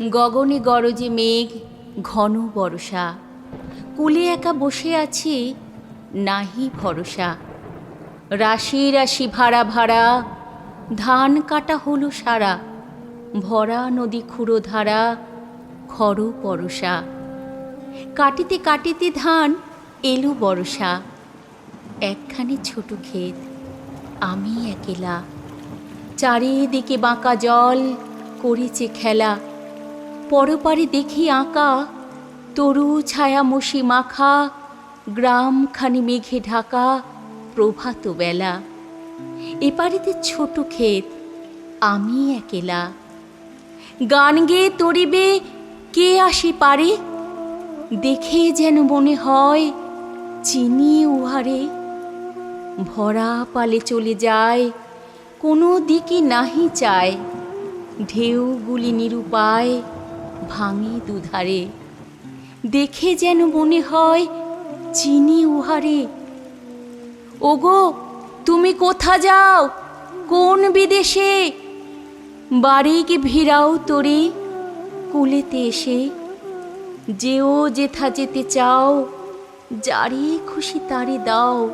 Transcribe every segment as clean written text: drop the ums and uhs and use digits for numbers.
গগনে গরজে মেঘ, ঘন বরষা। কূলে একা বসে আছি, নাহি ভরসা। রাশি রাশি ভাড়া ভাড়া, ধান কাটা হলো সারা। ভরা নদী খুঁড়ো ধারা, খর পরশা। কাটিতে কাটিতে ধান এলো বরষা। একখানি ছোট ক্ষেত, আমি একেলা। চারিদিকে বাঁকা জল করেছে খেলা। পরপারে দেখি আঁকা, তরু ছায়া মশি মাখা। গ্রামখানি মেঘে ঢাকা, প্রভাত বেলা। এপারেতে ছোট ক্ষেত, আমি একেলা। গান গেয়ে তরিবে কে আসে পারে, দেখে যেন মনে হয় চিনি উহারে। ভরা পালে চলে যায়, কোনো দিকে নাহি চায়। ঢেউগুলি নিরুপায় ভাঙে দুধারে, দেখে যেন মনে হয় চিনি উহারে। ওগো তুমি কোথা যাও, কোন বিদেশে? বাড়ি কি ভিড়াও তোরে কুলেতে এসে। যেও যেথা যেতে চাও, যারে খুশি তারে দাও।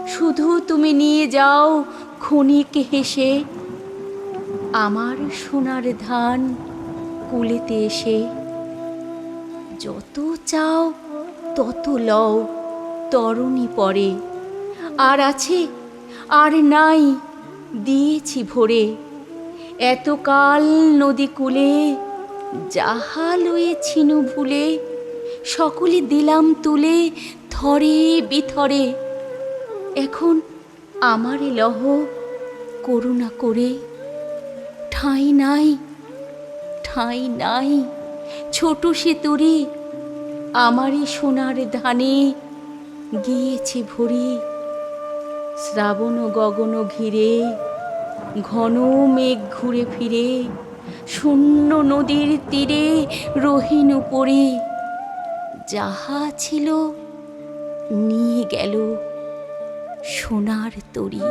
শুধু তুমি নিয়ে যাও ক্ষণিক হেসে, আমার সোনার ধান কুলেতে এসে। যত চাও তত লও, তরণী পরে। আর আছে আর নাই, দিয়েছি ভরে। এতকাল নদী কূলে যাহা লয়েছিনু ভুলে, সকলে দিলাম তুলে থরে বিথরে। এখন আমারে লহ করুণা করে। ঠাঁই নাই, ঠাঁই নাই, ছোট সে তরি। আমারই সোনার ধানে গিয়েছে ভরি। শ্রাবণ গগন ঘিরে, ঘন মেঘ ঘুরে ফিরে। শূন্য নদীর তীরে রহিন উপরে। যাহা ছিল নিয়ে গেল সোনার তরী।